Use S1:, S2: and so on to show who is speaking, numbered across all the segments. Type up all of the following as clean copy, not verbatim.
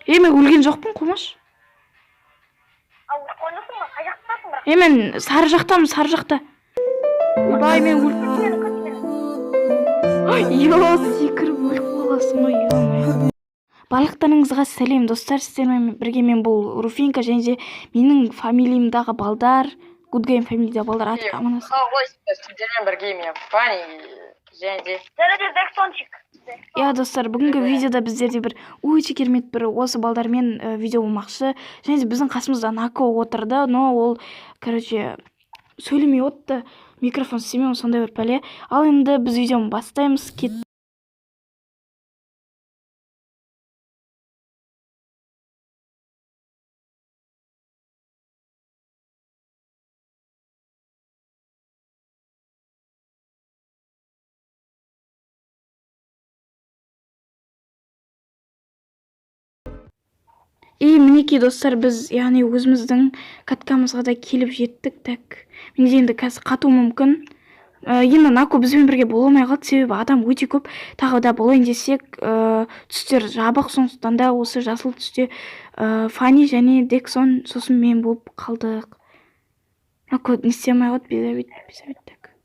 S1: Мен өлген жоқпын, қомаш. Мен сары жақтамын, сары жақта. Ойбай, мен секіріп өліп қаласың ғой. Барлықтарыңызға сәлем достар, сіздермен бірге мен бұл Руфинка және де менің фамилиямдағы балдар, Good Game фамилияда балдар атып аманасың.
S2: Сіздермен бірге мен Фани және де
S3: Дексончик.
S1: Достар, бүгінгі видеода біздерде бір өте керемет бір осы балдармен видео болмақшы. Және де біздің қасымызда Нако отырды, но ол, сөйлемей отты, микрофон істемей, сондай бір пәле. Ал енді біз видеоны бастаймыз. Мінекей достар, біз яғни өзіміздің каткамызға да келіп жеттік. Так, менде енді қазір қату мүмкін. Енді Нако бізбен бірге бола алмай қалды, себебі адам өте көп. Тағы да болайын десек, түстер жабық, сондықтан да осы жасыл түсте Фани және Дексон, сосын мен болып қалдық. Нако не істей алмай қалды, безавит. Так.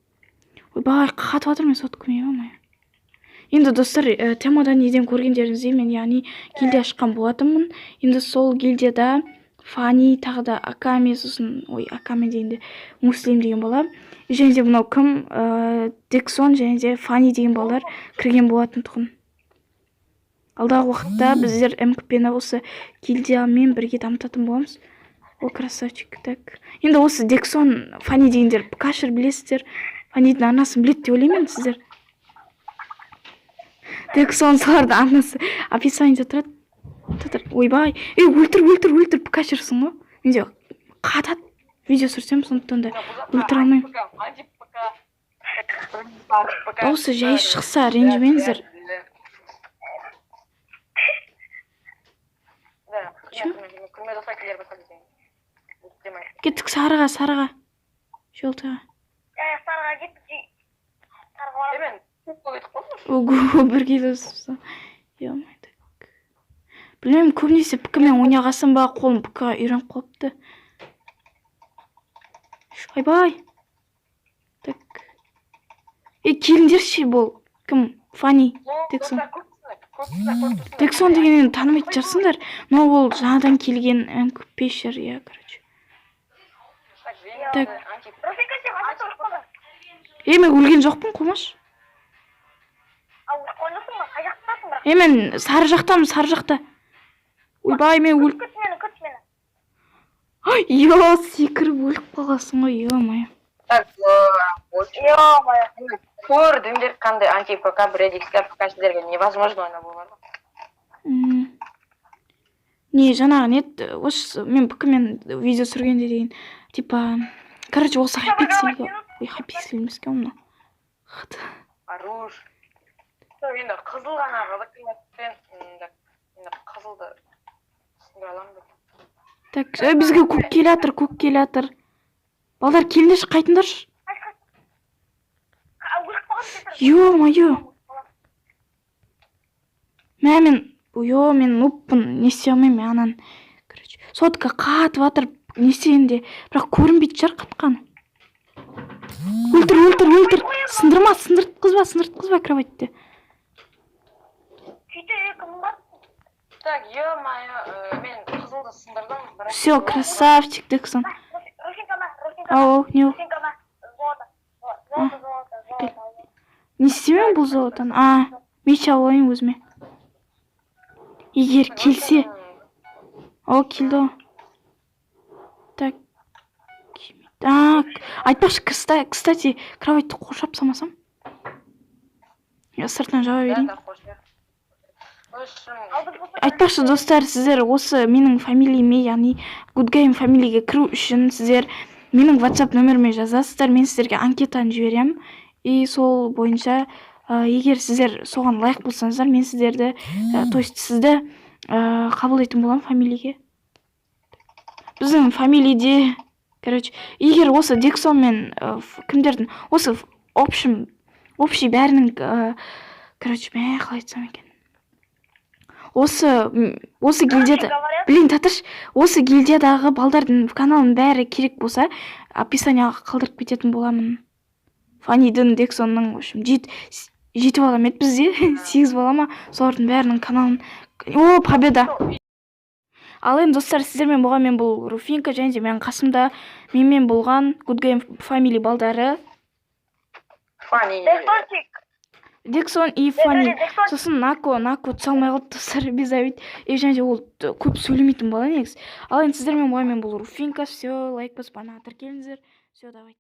S1: Ойбай, қатып жатыр, мен сот көмей алмай. Енді достар, темадан неден көргендеріңізде мен яғни гильдия ашқан болатынмын. Енді сол гильдияда Фани, тағы да Акаме, сосын, Акаме дегенде Муслим деген бала. Және де мынау кім, Дексон және де Фани деген балалар кірген болатын тұғын. Алдағы уақытта біздер МКП-ні осы гильдиямен бірге дамытатын боламыз. О, красавчик. Так. Енді осы Дексон, Фани дегендер кашыр білесіздер. Фанидің анасын білет деп ойлаймын сіздер. Дексон соларды анасы описаниеде тұрады. Ойбай, өлтір, кашырсың ғой. Менде қатат видео сүрсем, сондықтан да өлтір алмайым. Осы жай шықса ренжімеңіздер. Кеттік сарыға. Жолтыға.
S3: Сарыға кеттік.
S1: Ого, бірге досыпса. Білмеймін, көбінесе пікімен ойнағасын ба, қолым пікіға үйреніп қалыпты. Айбай. Так. Келіндерші бұл. Кім? Фани. Дексон. Дексон дегенен танымайды жарсыңдар. Но ол жаңадан келген МКП-шер, Так. Мен өлген жоқпын, қомаш. Мен сары жақтамын, сары жақта. Ойбай, мен өліп. Секіріп өліп қаласың ғой, ё-моё.
S2: Так, көрдіңдер қандай анти-ПК бредикстер ПК-шілерге невозможно ойна болған.
S1: Не, жаңағы нет, осы мен пікімен видео сүргенде деген, осы хайпиксель емеске omna.
S2: Аруш. Енді қызыл ғана қызықпен, енді қызылды түсіндір аламын.
S1: Так, бізге көк келатыр. Балдар, келіндерші, қайтындаршы. Ё-моё. Мен ұппын, не істей алмайым, анан. Сотқа қатып атыр, не істегенде, бірақ көрінбейді жар қатқан. Өлтір. Сындыртқызба кроватьте.
S2: Так, ё-моё, мен қызылды сындырдым.
S1: Все, красавчик, Дексон. Ау, не істемеймін бұл золотан? Меч алайын өзіме. Егер келсе. Келді. Так. Айтпақшы, кстати, кроватьті қоршап самасам. Сыртынан жаба берейін. Айтпақшы достар, сіздер осы менің фамилияме, яғни Good Game фамилияға кіру үшін сіздер менің WhatsApp нөміріме жазасыздар, мен сіздерге анкетаны жіберем. И сол бойынша, егер сіздер соған лайық болсаңыздар, мен сіздерді, сізді қабылдайтын болам фамилияға. Біздің фамилияде, егер осы Дексон мен кімдердің, осы общий бәрінің, қалай айтсам екен. осы гильдияда
S3: говорят,
S1: блин татырш, осы гильдиядағы балдардың каналының бәрі керек болса описанияға қалдырып кететін боламын. Фанидің, Дексонның, в общем, жеті бала ма еді бізде? 8 бала ма? Солардың бәрінің каналын. О, победа! Ал енді достар, сіздермен болған мен бұл Руфинка, және де менің қасымда менімен болған Good Game Family балдары
S2: Фани.
S3: Дексончик.
S1: Дексон и Фани.
S3: Дексон.
S1: Сосын Нако түсе алмай қалды достар, безавид. Және де ол көп сөйлемейтін бала негізі. Ал енді сіздермен болған мен бұл Руфинка. Все, лайк басып, ана тіркеліңіздер. Все, давайте.